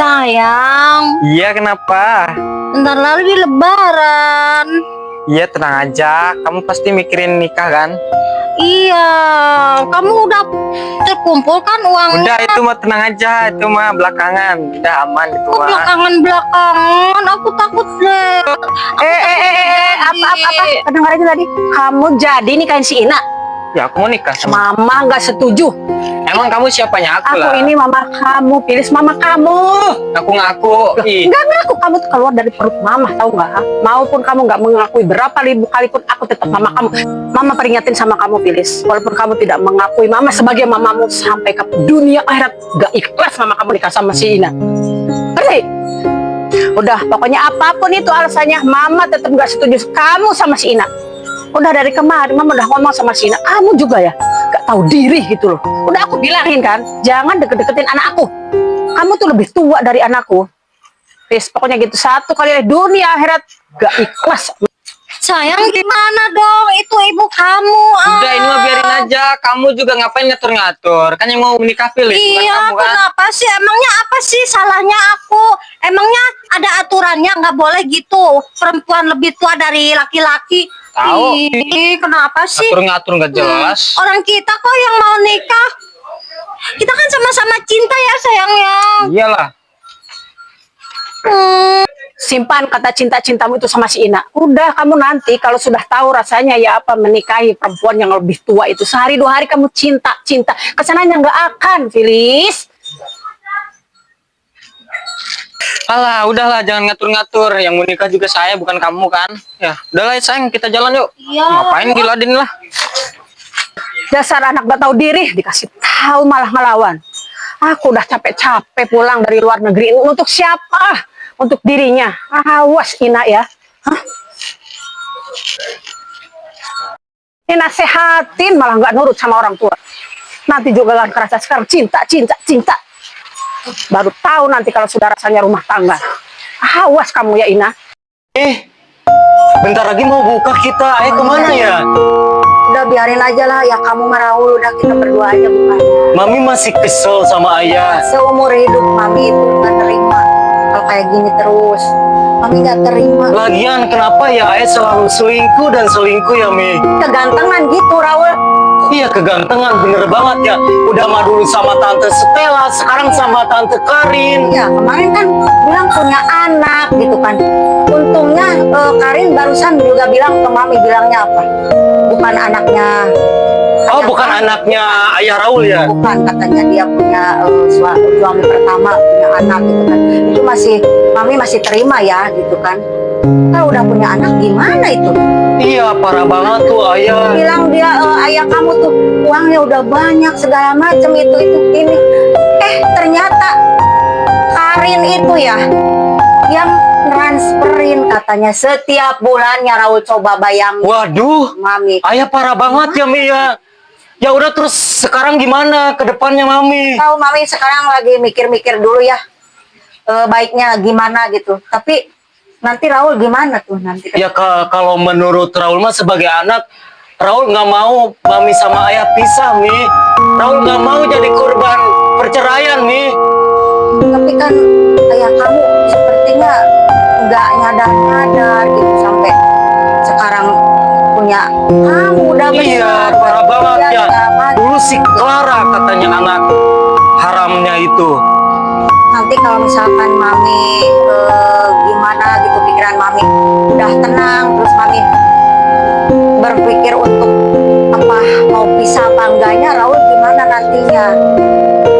Sayang, Iya, kenapa? bentar lagi lebaran. Iya, tenang aja. Kamu pasti mikirin nikah kan? Iya, kamu udah terkumpul kan uangnya? Udah, itu mah tenang aja. Itu mah belakangan. Udah aman itu Kok mah. belakangan, aku takut deh. Apa? Kedengaran itu tadi? Kamu jadi nikahin si Ina? Ya, aku mau nikah sama. Mama nggak setuju. Emang kamu siapanya? Aku lah. Aku ini mama kamu, pilih mama kamu. Aku ngaku. Ih, Nggak ngaku, kamu tuh keluar dari perut mama, tahu nggak? Maupun kamu nggak mengakui berapa ribu kali pun aku tetap mama kamu. Mama peringatin sama kamu, Pilis. Walaupun kamu tidak mengakui mama sebagai mamamu sampai ke dunia akhirat, nggak ikhlas mama kamu nikah sama si Ina. Ngerti? Udah, pokoknya apapun itu alasannya, mama tetap nggak setuju kamu sama si Ina. Udah dari kemarin mama udah ngomong sama si Ina, kamu juga ya gak tahu diri gitu loh. Udah aku bilangin kan, jangan deket-deketin anak aku. Kamu tuh lebih tua dari anakku. Please, pokoknya gitu, satu kali dunia akhirat gak ikhlas. Sayang, gimana dong? Itu ibu kamu. udah ini mah biarin aja. Kamu juga ngapain ngatur-ngatur? Kan yang mau menikah pilih, bukan Iya, kamu kan? kenapa sih? Emangnya apa sih salahnya aku? Emangnya ada aturannya nggak boleh gitu? Perempuan lebih tua dari laki-laki. Tahu. Ih, kenapa sih? Ngatur-ngatur nggak jelas. Orang kita kok yang mau nikah. Kita kan sama-sama cinta ya sayangnya. Iyalah. Simpan kata cinta-cintamu itu sama si Ina. Udah, kamu nanti kalau sudah tahu rasanya ya apa menikahi perempuan yang lebih tua itu, sehari dua hari kamu cinta kesananya nggak akan, Filis. Alah, udahlah, jangan ngatur-ngatur. Yang mau nikah juga saya, bukan kamu kan? Ya, udahlah sayang, kita jalan yuk. Iya. Ngapain diladenin lah? Dasar anak gak tahu diri, dikasih tahu malah ngelawan. Aku udah capek-capek pulang dari luar negeri. Untuk siapa? Untuk dirinya. Awas Ina ya. Hah? Ini nasehatin malah nggak nurut sama orang tua. Nanti juga gak kerasa sekarang cinta. Baru tahu nanti kalau sudah rasanya rumah tangga. Awas kamu ya Ina. Bentar lagi mau buka kita. Ayo kemana ya? Udah biarin aja lah ya, kamu Raul, udah kita berdua aja bukannya. Mami masih kesel sama ayah. Seumur hidup Mami itu nggak terima kalau kayak gini terus. Mami nggak terima. Lagian kenapa ya ayah selalu selingkuh dan selingkuh ya Mi? Kegantengan gitu Raul. Iya kegantengan bener banget ya. Udah mah dulu sama Tante Stella, sekarang sama Tante Karin. Ya kemarin kan bilang punya anak gitu kan. Untungnya Karin barusan juga bilang ke Mami, bilangnya apa? Bukan anaknya. Oh bukan anaknya ayah Raul ya? Bukan, katanya dia punya suami pertama, punya anak gitu kan. Itu Mami masih terima ya gitu kan. Kalau udah punya anak gimana itu? Iya parah banget tuh ayah. Bilang dia ayah kamu tuh uangnya udah banyak segala macam itu ini. Ternyata Karin itu ya yang transferin katanya setiap bulannya. Raul coba bayang. Waduh, Mami. ayah parah banget ya Mi ya. Ya udah terus sekarang gimana ke depannya Mami? Tahu Mami sekarang lagi mikir-mikir dulu ya. Baiknya gimana gitu. Tapi nanti Raul gimana tuh nanti? Ya kalau menurut Raul mah sebagai anak, Raul nggak mau Mami sama ayah pisah Mi. Raul nggak mau jadi korban perceraian Mi. Tapi kan ayah kamu sepertinya nggak nyadar gitu sampai sekarang punya kamu udah besar. Iya parah banget ya. Dulu si Clara katanya anak haramnya itu. Nanti kalau misalkan Mami gimana gitu pikiran Mami udah tenang, terus Mami berpikir untuk apa mau pisah apa enggaknya, Raul gimana nantinya.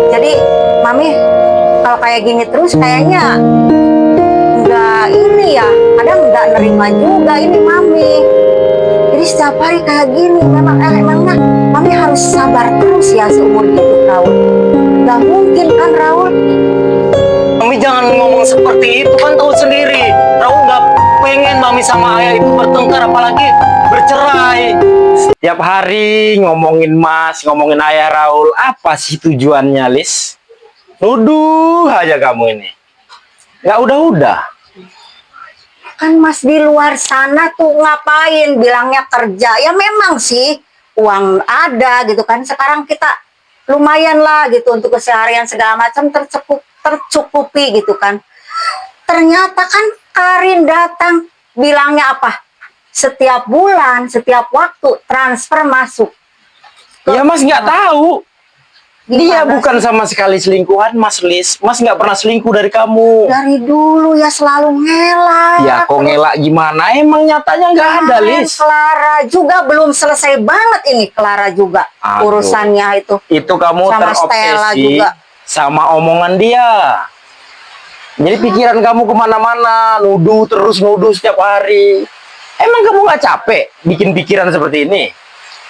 Jadi Mami kalau kayak gini terus kayaknya enggak ini ya, kadang enggak nerima juga ini Mami. Jadi setiap hari kayak gini emangnya Mami harus sabar terus ya seumur hidup Raul. Gak mungkin kan Raul. Mami jangan ngomong seperti itu, kan tahu sendiri Raul nggak pengen Mami sama ayah itu bertengkar apalagi bercerai. Setiap hari ngomongin Mas, ngomongin ayah Raul. Apa sih tujuannya, Lis? Nuduh aja kamu ini. Ya udah. Kan Mas di luar sana tuh ngapain, bilangnya kerja. Ya memang sih uang ada gitu kan. Sekarang kita lumayan lah gitu untuk keseharian segala macam tercukup. tercukupi gitu kan. Ternyata kan Karin datang bilangnya apa? Setiap bulan, setiap waktu transfer masuk. Ya Mas nggak tahu. Dia Gimana bukan sama sekali selingkuhan Mas Lis. Mas nggak pernah selingkuh dari kamu. Dari dulu ya selalu ngelak. Ya kok ngelak gimana? Emang nyatanya nggak ada Kemarin Lis. Clara juga belum selesai banget ini Clara juga Aduh. urusannya itu. Itu kamu Sama Stella terobsesi juga. sama omongan dia. Jadi pikiran kamu kemana-mana, nuduh terus nuduh setiap hari. Emang kamu nggak capek bikin pikiran seperti ini?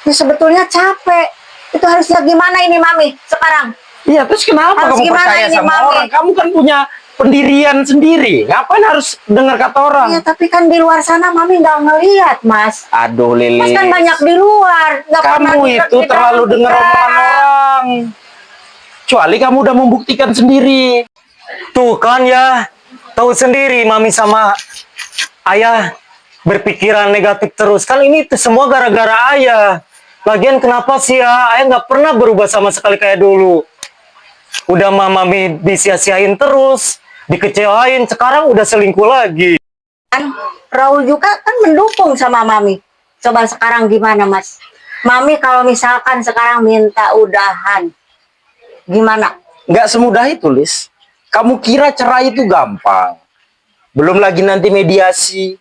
Ya sebetulnya capek. Itu harusnya gimana ini Mami sekarang? Iya, terus kenapa Harus kamu gimana percaya ini, sama Mami? orang? Kamu kan punya pendirian sendiri. Ngapain harus dengar kata orang? Ya tapi kan di luar sana Mami nggak ngelihat Mas. Aduh Lilis. Mas kan banyak di luar. Nggak pernah Kamu di- itu di dalam terlalu dengar pikiran. omongan orang. Kecuali kamu udah membuktikan sendiri. Tuh kan ya, tahu sendiri mami sama ayah berpikiran negatif terus. Kan ini tuh semua gara-gara ayah. Lagian kenapa sih ya, ayah nggak pernah berubah sama sekali kayak dulu. Udah mami disia-siain terus, dikecewain, sekarang udah selingkuh lagi. Kan Raul juga kan mendukung sama Mami. Coba sekarang gimana Mas? Mami kalau misalkan sekarang minta udahan, gimana? Nggak semudah itu, Lis. Kamu kira cerai itu gampang. Belum lagi nanti mediasi.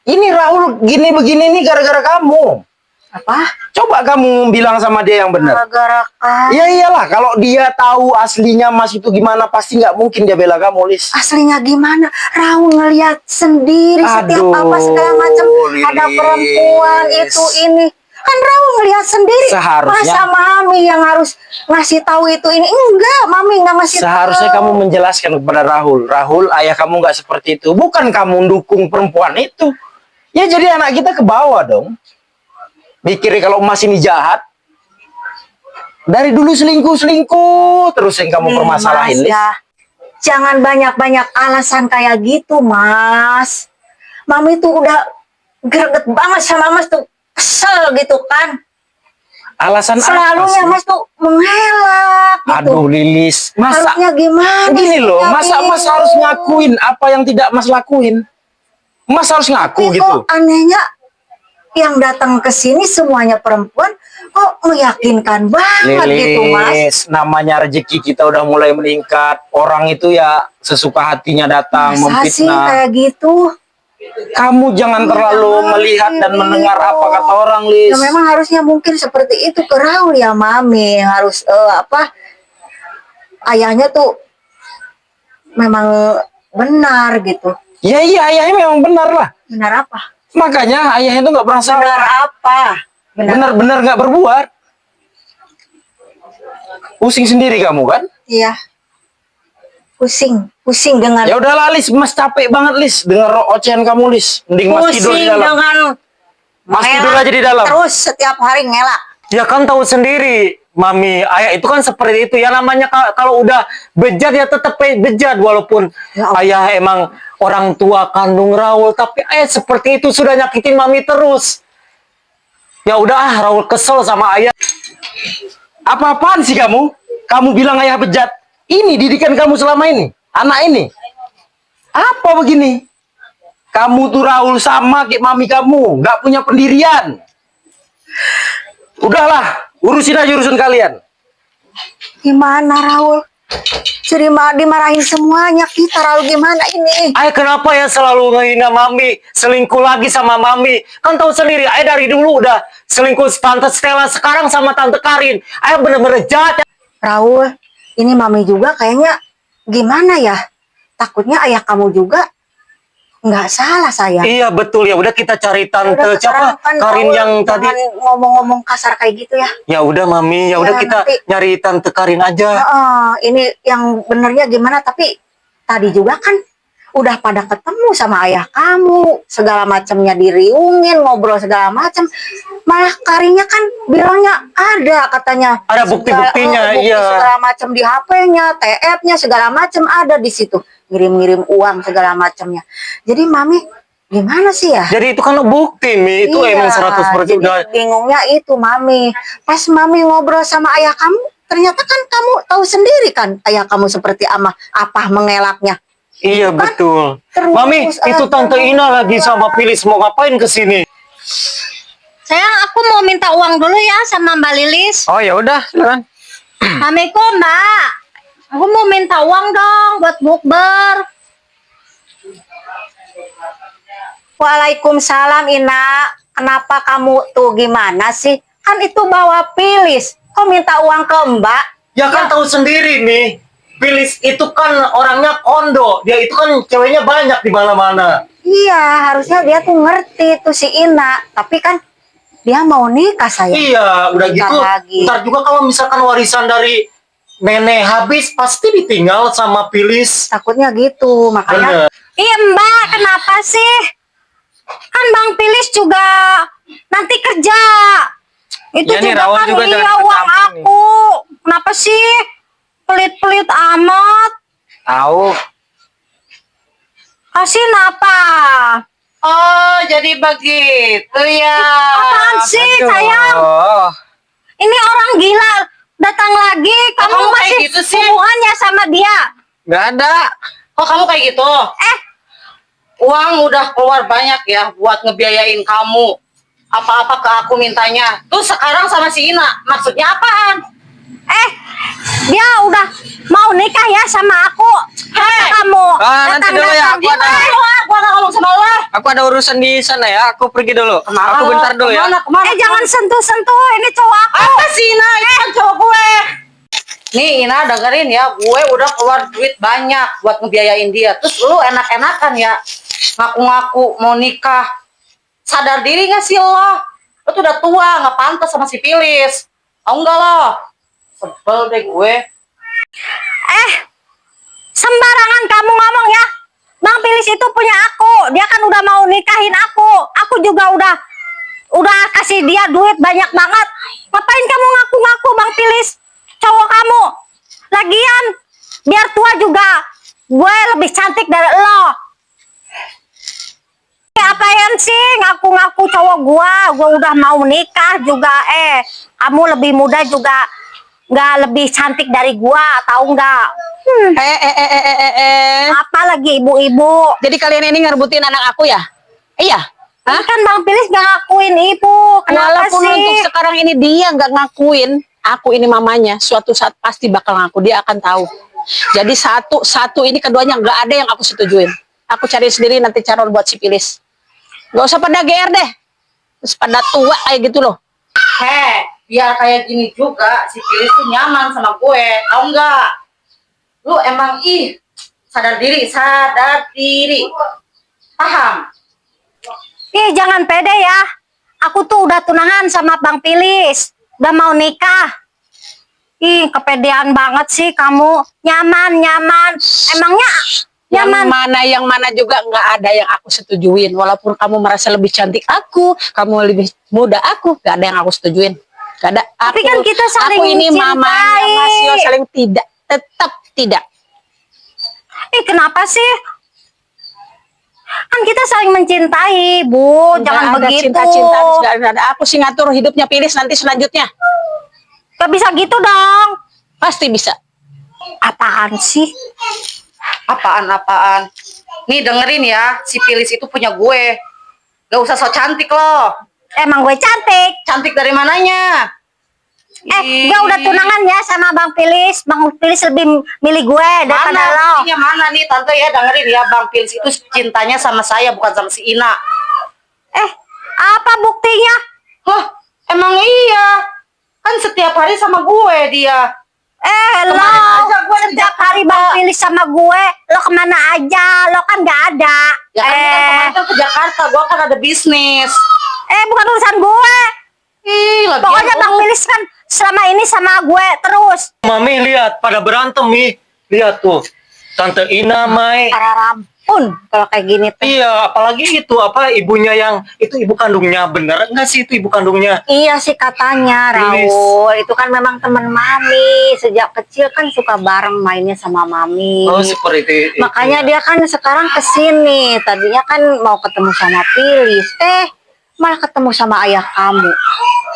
Ini Rahul gini begini nih gara-gara kamu. Apa? Coba kamu bilang sama dia yang benar. Gara-gara Ya iyalah, kalau dia tahu aslinya Mas itu gimana, pasti nggak mungkin dia bela kamu, Lis. aslinya gimana? Raul ngelihat sendiri setiap Aduh, apa segala macam. Ada Lilis. perempuan itu ini. Kan Raul ngelihat sendiri. Seharusnya- Masa Mami yang harus ngasih tahu itu ini? Enggak, Mami nggak ngasih Seharusnya tahu. kamu menjelaskan kepada Rahul. Rahul, ayah kamu nggak seperti itu. Bukan kamu dukung perempuan itu. Ya jadi anak kita ke bawah dong. Mikirnya kalau Mas ini jahat. Dari dulu selingkuh-selingkuh. Terus yang kamu Nih, permasalahin, Mas, Lis. ya. Jangan banyak-banyak alasan kayak gitu, Mas. Mami tuh udah greget banget sama Mas tuh. Kesel gitu kan. Alasan apa Selalunya sih? Mas tuh mengelak gitu. Aduh, Lilis. Masa Harusnya gimana gini sih, loh, Mami? masa Mas harus ngakuin apa yang tidak Mas lakuin? Mas harus ngaku Tapi gitu. kok anehnya yang datang ke sini semuanya perempuan kok meyakinkan banget gitu, Mas. Lilis, namanya rezeki kita udah mulai meningkat. Orang itu ya sesuka hatinya datang Masa sih memfitnah. kayak gitu? Kamu jangan terlalu Mami, melihat dan mendengar gitu. apa kata orang, Lis. Ya memang harusnya mungkin seperti itu ke Raul ya, Mami. Harus ayahnya tuh memang benar gitu. Ya iya, ayahnya memang benar lah. Benar apa? Makanya ayahnya itu nggak pernah Benar salah. apa? Benar-benar nggak berbuat. Pusing sendiri kamu kan? Iya. Pusing dengan Ya udahlah, Lis. Mas capek banget, Lis. Dengar ocehan kamu, Lis. Mending Mas tidur di dalam. dengan Mas ngelak tidur aja di dalam. terus setiap hari ngelak. Ya kan tahu sendiri, mami, ayah itu kan seperti itu. Ya namanya kalau udah bejat ya tetap bejat. Walaupun Ya Allah. ayah emang orang tua kandung Raul. Tapi ayah seperti itu sudah nyakitin mami terus. Ya udah Raul kesel sama ayah. Apa-apaan sih kamu? Kamu bilang ayah bejat. Ini didikan kamu selama ini. Anak ini. Apa begini? Kamu tuh Raul sama kayak mami kamu. Nggak punya pendirian. Udahlah. Urusin aja urusan kalian. Gimana Raul? Jadi dimarahin semuanya kita, Raul, gimana ini? Ayah kenapa ya selalu ngehina mami, selingkuh lagi sama mami? Kan tahu sendiri, ayah dari dulu udah selingkuh tante Stella, sekarang sama tante Karin. Ayah bener-bener jahat. Raul, ini Mami juga kayaknya gimana ya? Takutnya ayah kamu juga nggak salah, sayang. Iya betul ya, udah kita cari tante Udah, sekarang siapa? kan Karin Raul yang tadi. jangan ngomong-ngomong kasar kayak gitu ya. Ya udah mami, ya udah Ya, kita nanti- nyari tante Karin aja. Ini yang benernya gimana? Tapi tadi juga kan udah pada ketemu sama ayah kamu, segala macamnya diriungin, ngobrol segala macam. Malah Karinnya kan bilangnya ada katanya. Ada bukti-buktinya, bukti iya. segala macam di HP-nya, TF-nya segala macam ada di situ. Ngirim-ngirim uang segala macamnya. Jadi Mami gimana sih ya? Jadi itu kan bukti, Mi. Itu Iya, emang 100% jadi udah. bingungnya itu Mami. Pas Mami ngobrol sama ayah kamu, Ternyata kan kamu tahu sendiri kan ayah kamu seperti apa mengelaknya. Iya betul. Terus Mami, itu Tante Ina lagi sama Pilis mau ngapain ke sini? Sayang, aku mau minta uang dulu ya sama Mbak Lilis. Oh ya udah, silakan. Assalamualaikum, Mbak. Aku mau minta uang dong buat bukber. Waalaikumsalam Ina. Kenapa kamu tuh gimana sih? Kan itu bawa Pilis. Kok minta uang ke Mbak? Ya kan tahu sendiri nih. Pilis itu kan orangnya kondo. Dia itu kan ceweknya banyak di mana-mana. Iya, harusnya dia tuh ngerti tuh si Ina. Tapi kan dia mau nikah sayang. Iya, udah Nikah gitu. lagi. Ntar juga kalau misalkan warisan dari nenek habis, pasti ditinggal sama Pilis. Takutnya gitu, makanya Bener. Iya, Mbak. Kenapa sih? Kan Bang Pilis juga nanti kerja. Itu Iya nih, juga Rawan kan juga jangan iya ikut uang campur nih. aku. Kenapa sih? Pelit-pelit amat. Tahu. Kasih apa? Oh, jadi begitu ya. Apaan sih, Aduh. sayang? Ini orang gila datang lagi. Kamu kamu kayak masih gitu sih? hubungannya sama dia? Nggak ada. Kok kamu kayak gitu? Uang udah keluar banyak ya buat ngebiayain kamu. Apa-apa ke aku mintanya. Tuh sekarang sama si Ina. Maksudnya apaan? Dia udah mau nikah ya sama aku. Hei! Kamu Nanti dulu ya, aku ada. Gua gak ngomong sama lo. Aku ada urusan di sana ya. Aku pergi dulu. Kemana? Aku bentar dulu ya. Kemana? Jangan sentuh-sentuh. Ini cowok aku. Apa sih Ina? Itu kan cowok gue. Nih Ina dengerin ya. Gue udah keluar duit banyak buat ngebiayain dia. Terus lu enak-enakan ya. Ngaku-ngaku mau nikah. Sadar diri gak sih lo? Lo tuh udah tua. Gak pantas sama si Pilis. Tau gak lo? Sebel deh gue. Sembarangan kamu ngomong ya. Bang Pilis itu punya aku. Dia kan udah mau nikahin aku. Aku juga udah kasih dia duit banyak banget. Ngapain kamu ngaku-ngaku Bang Pilis? Cowok kamu. Lagian biar tua juga gue lebih cantik dari lo. Apaan sih ngaku-ngaku cowok gue udah mau nikah juga. Kamu lebih muda juga nggak lebih cantik dari gua, tahu nggak? Apa lagi ibu-ibu? Jadi kalian ini ngerebutin anak aku ya? Iya. Hah? Kan Bang Pilis nggak ngakuin ibu. Kenapa Walaupun sih? untuk sekarang ini dia nggak ngakuin, aku ini mamanya, suatu saat pasti bakal ngaku. Dia akan tahu. Jadi satu ini keduanya nggak ada yang aku setujuin. Aku cari sendiri nanti calon buat si Pilis. Gak usah pada GR deh. Terus pada tua kayak gitu loh. Biar kayak gini juga si Pilis tuh nyaman sama gue. Tahu nggak? Lu emang sadar diri. Paham? Jangan pede ya. Aku tuh udah tunangan sama Bang Pilis. Udah mau nikah. Kepedean banget sih kamu. Nyaman. Emangnya Yang mana juga nggak ada yang aku setujuin. Walaupun kamu merasa lebih cantik kamu lebih muda nggak ada yang aku setujuin. Gak ada. Tapi kan kita saling aku ini mencintai. mamanya Masio saling tetap tidak. Kenapa sih? Kan kita saling mencintai, Bu. Jangan Nggak ada begitu. cinta-cinta, nggak ada. Aku sih ngatur hidupnya Pilis nanti selanjutnya. Gak bisa gitu dong. Pasti bisa. Apaan sih? Apaan? Nih dengerin ya, si Pilis itu punya gue. Gak usah so cantik loh. Emang gue cantik. Cantik dari mananya? Gue udah tunangan ya sama Bang Pilis. Bang Pilis lebih milih gue daripada Mana? lo. Buktinya mana nih tante ya, dengerin ya. Bang Pilis itu cintanya sama saya bukan sama si Ina. Apa buktinya? Loh, emang iya. Kan setiap hari sama gue dia. Lo Kemana aja gue di setiap Jakarta? hari Bang Pilis sama gue. Lo kemana aja? Lo kan gak ada. Ya kan kemarin kan ke Jakarta, gue kan ada bisnis. Bukan urusan gue. Lagian Pokoknya lu- Bang Pilis kan selama ini sama gue terus. Mami lihat pada berantem nih. Lihat tuh. Tante Ina, Mai. para rampun kalau kayak gini tuh. Iya, apalagi itu ibunya yang itu ibu kandungnya, bener nggak sih itu ibu kandungnya? Iya sih katanya Pilis. Raul. Itu kan memang teman mami. Sejak kecil kan suka bareng mainnya sama mami. Oh seperti itu. Makanya dia kan sekarang kesini. Tadinya kan mau ketemu sama Pilis. Malah ketemu sama ayah kamu.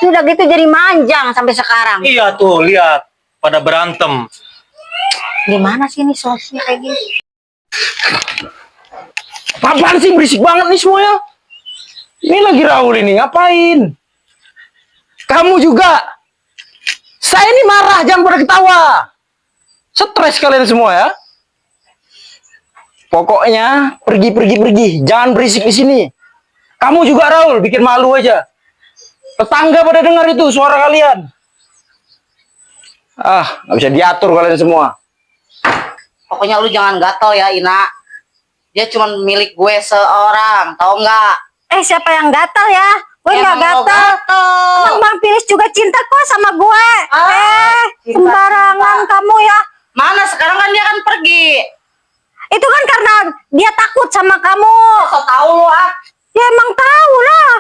Sudah gitu jadi manjang sampai sekarang. Iya tuh lihat. pada berantem. Gimana sih ini solusinya kayak gini? Apaan sih berisik banget nih semuanya? Ini lagi Raul ini ngapain? Kamu juga. Saya ini marah, jangan pada ketawa. Stres kalian semua ya. Pokoknya pergi. Jangan berisik di sini. Kamu juga Raul, bikin malu aja. Tetangga pada dengar itu suara kalian. Nggak bisa diatur kalian semua. Pokoknya lu jangan gatel ya, Ina. Dia cuma milik gue seorang, tau nggak? Siapa yang gatal ya? Gue nggak Emang lo gatal. gatel. Emang Bang Pilis juga cinta kok sama gue. Cinta, Sembarangan cinta. kamu ya. Mana sekarang kan dia kan pergi. Itu kan karena dia takut sama kamu. So tau lu Ya emang tahu lah.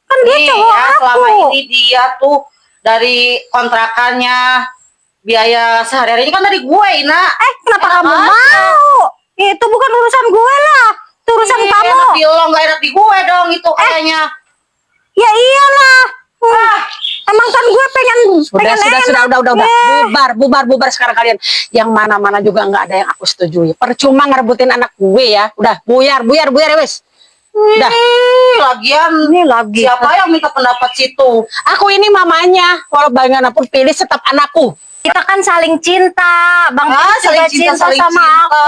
Kan dia Nih cowok ya, aku. selama ini dia tuh dari kontrakannya, biaya sehari-harinya kan dari gue, Ina. Kenapa Enak kamu aja. mau? Itu bukan urusan gue lah. Itu urusan Ih, kamu. Enak di lo, nggak enak di gue dong itu kayaknya. Ya iyalah. Emang kan gue pengen Sudah, enak. bubar sekarang kalian. Yang mana-mana juga nggak ada yang aku setujui. Percuma ngerebutin anak gue ya. Udah, buyar ya wes. Udah. Lagian Ini lagi. siapa yang minta pendapat situ? Aku ini mamanya. Walau bagaimanapun pilih tetap anakku. Kita kan saling cinta. Bang Ah, Pilis juga saling cinta, cinta saling sama cinta. aku.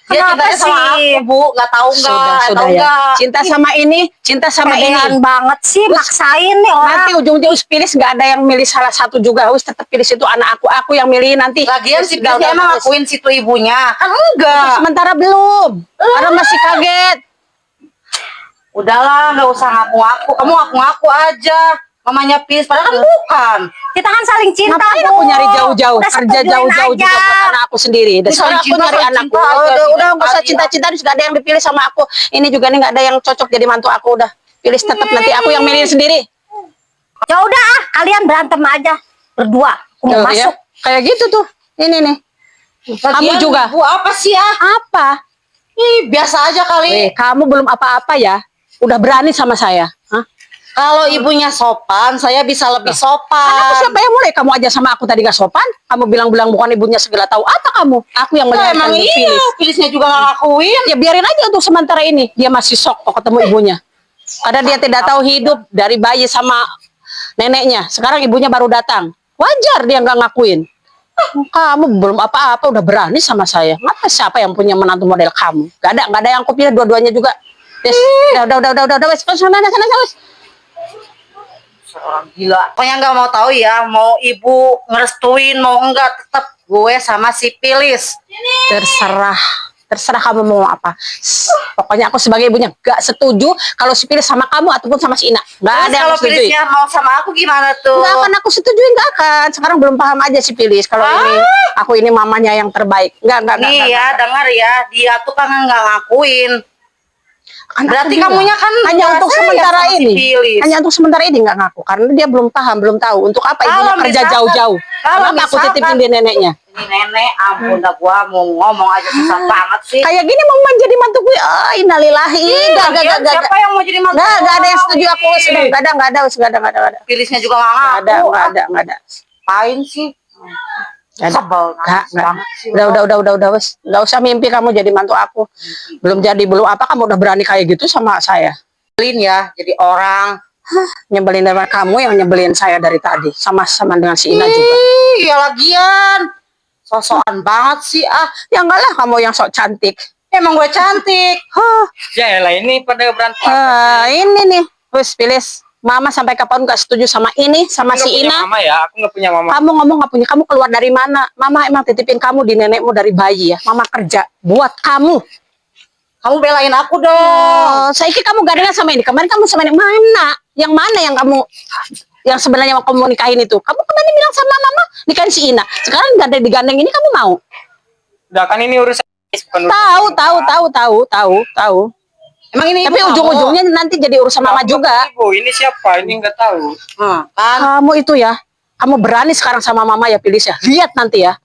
Dia Kenapa cintanya sama sih? aku, Bu. Nggak tahu nggak? Sudah Tahu ya. nggak? Cinta sama ini, cinta sama Pedean ini. banget sih. Maksain nih orang. Nanti ujung-ujung pilih nggak ada yang milih salah satu juga. Wis tetap pilih itu anak aku yang milih nanti. Lagian Wis, si udah, Pilisnya emang wis. ngakuin situ ibunya. Kan enggak. Sementara belum. Karena masih kaget. Udahlah, nggak usah ngaku-ngaku. Kamu ngaku-ngaku aja. Mamanya Pilis, padahal kan bukan. Kita kan saling cinta. Ngapain Bu. aku nyari jauh-jauh, Udah kerja setujuin jauh-jauh aja. juga buat anak aku sendiri. Dan Ini sekarang saling aku cinta, nyari saling anakku. cinta aja. Udah nggak usah Tadi, cinta-cinta, nggak ada yang dipilih sama aku. Ini juga nih nggak ada yang cocok jadi mantu aku. Udah pilih tetap nanti aku yang milih sendiri. Ya udah kalian berantem aja berdua. Aku mau Tuh, masuk. ya. Kayak gitu tuh. Ini nih. Kamu Lagian, juga. Bu, apa sih Apa? Ih, biasa aja kali. Kamu belum apa-apa ya. Udah berani sama saya. Hah? Kalau ibunya sopan, saya bisa lebih Aku sopan. siapa yang mulai kamu aja sama aku tadi gak sopan? Kamu bilang-bilang bukan ibunya segala tahu apa kamu? Aku yang Lah, melihatkan emang iya, Pilis. Pilisnya juga nggak ngakuin. Ya biarin aja untuk sementara ini. Dia masih shock kok ketemu ibunya. Karena dia tidak tahu hidup dari bayi sama neneknya. Sekarang ibunya baru datang. Wajar dia nggak ngakuin. Kamu belum apa-apa udah berani sama saya. Mata siapa yang punya menantu model kamu? Gak ada yang aku pilih dua-duanya juga. Yes. Udah, wes. Sana, wes. Orang gila. Pokoknya nggak mau tahu ya, mau ibu ngerestuin, mau enggak, tetap gue sama si Pilis. Terserah kamu mau apa. Pokoknya aku sebagai ibunya gak setuju kalau si Pilis sama kamu ataupun sama si Ina. Gak Terus ada yang kalau aku setujui. Pilisnya mau sama aku gimana tuh? Nggak akan aku setujuin, nggak akan. Sekarang belum paham aja si Pilis kalau ini aku ini mamanya yang terbaik. Nggak. Nih ya, dengar ya, dia tuh kan nggak ngakuin. Kan Berarti aku bilang, kamunya kan hanya nggak untuk sayang sementara sama si ini. Pilis. Hanya untuk sementara ini nggak ngaku karena dia belum paham, belum tahu untuk apa ibunya Kalau kerja misalkan- jauh-jauh. kalau Kenapa aku misalkan- titipin di neneknya? Ini nenek, ampun dah gua mau ngomong aja susah banget sih. Kayak gini mau menjadi mantu gue. Oh, innalillahi. Lagian siapa yang mau jadi mantu? Nggak ada yang setuju aku. Sudah, nggak ada. Pilisnya juga nggak Nggak ada. Ngapain sih? Nggak ada. Sebel Nggak. banget sih. Udah, wes. Nggak usah mimpi kamu jadi mantu aku. Belum apa kamu udah berani kayak gitu sama saya. Nyebelin ya, jadi orang. Nyebelin dari kamu yang nyebelin saya dari tadi. Sama dengan si Ina juga. Iya lagian. Sosokan banget sih Ya enggak lah kamu yang sok cantik. Emang gue cantik. Ya elah ini pada berantem. Ini nih. Wes Pilis. Mama sampai kapan nggak setuju sama ini, sama Aku nggak si punya Ina. mama ya, aku nggak punya mama. Kamu ngomong nggak punya, kamu keluar dari mana? Mama emang titipin kamu di nenekmu dari bayi ya. Mama kerja buat kamu. Kamu belain aku dong. Saya kira kamu gak dengar sama ini. Kemarin kamu sama ini mana? Yang mana yang kamu yang sebenarnya mau kamu nikahin itu? Kamu kemarin bilang sama mama nikahin si Ina. Sekarang digandeng ini kamu mau? Udah kan ini urusan bukan urusan Tahu. Emang ini Tapi ibu ujung-ujungnya nanti jadi urusan mama Aku juga. ibu, ini siapa? Ini nggak tahu. Kan Kamu itu ya, kamu berani sekarang sama mama ya Pilis ya. Lihat nanti ya.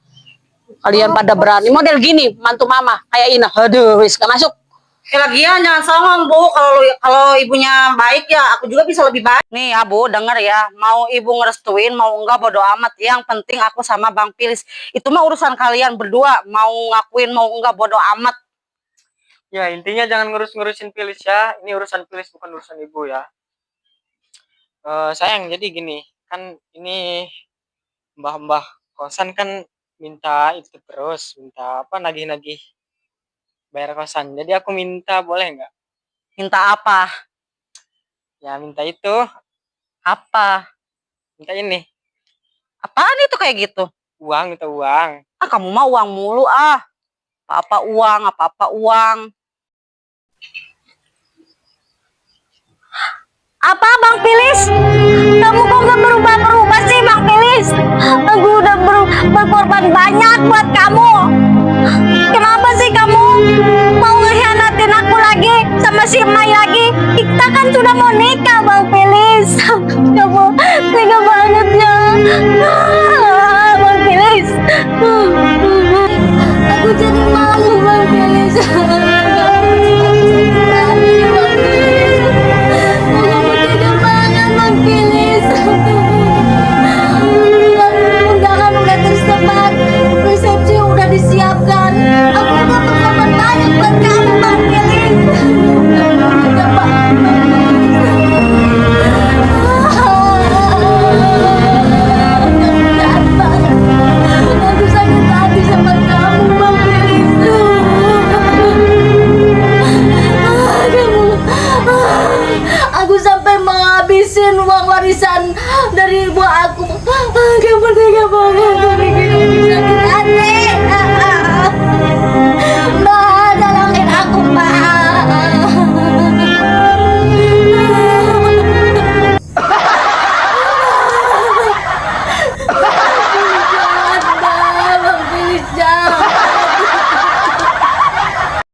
Kalian pada berani. Model gini, mantu mama. Kayak Ina. Aduh, wis gak masuk. Lagian jangan songong Bu, kalau ibunya baik ya aku juga bisa lebih baik. Nih ya Bu, denger ya, mau ibu ngerestuin mau enggak bodo amat, yang penting aku sama Bang Pilis. Itu mah urusan kalian berdua, mau ngakuin mau enggak bodo amat. Ya intinya jangan ngurus-ngurusin Pilis ya. Ini urusan Pilis bukan urusan ibu ya. Sayang jadi gini, kan ini mbah-mbah kosan kan minta itu terus, minta apa nagih-nagih bayar kosan. Jadi aku minta boleh nggak? Minta apa? Ya minta itu, Apa? minta ini, Apaan itu kayak gitu? uang, minta uang. Ah, kamu mah uang mulu ah. Apa-apa uang, apa-apa uang. Apa Bang Pilis? Kamu kok gak berubah-berubah sih Bang Pilis? Aku udah berkorban banyak buat kamu. Kenapa sih kamu mau ngehianatin aku lagi sama si Mai lagi? Kita kan sudah mau nikah Bang Pilis. Kamu tega banget ya. Bang Pilis. Aku jadi malu Bang Pilis. Undangan udah tersebar, resepsi udah disiapkan. Aku udah berkorban banyak buat kamu, Bang Pilis. Aku sakit hati sama kamu, Bang Pilis. Aku sampai menghabisin uang warisan dari ibu aku. Kamu tega banget.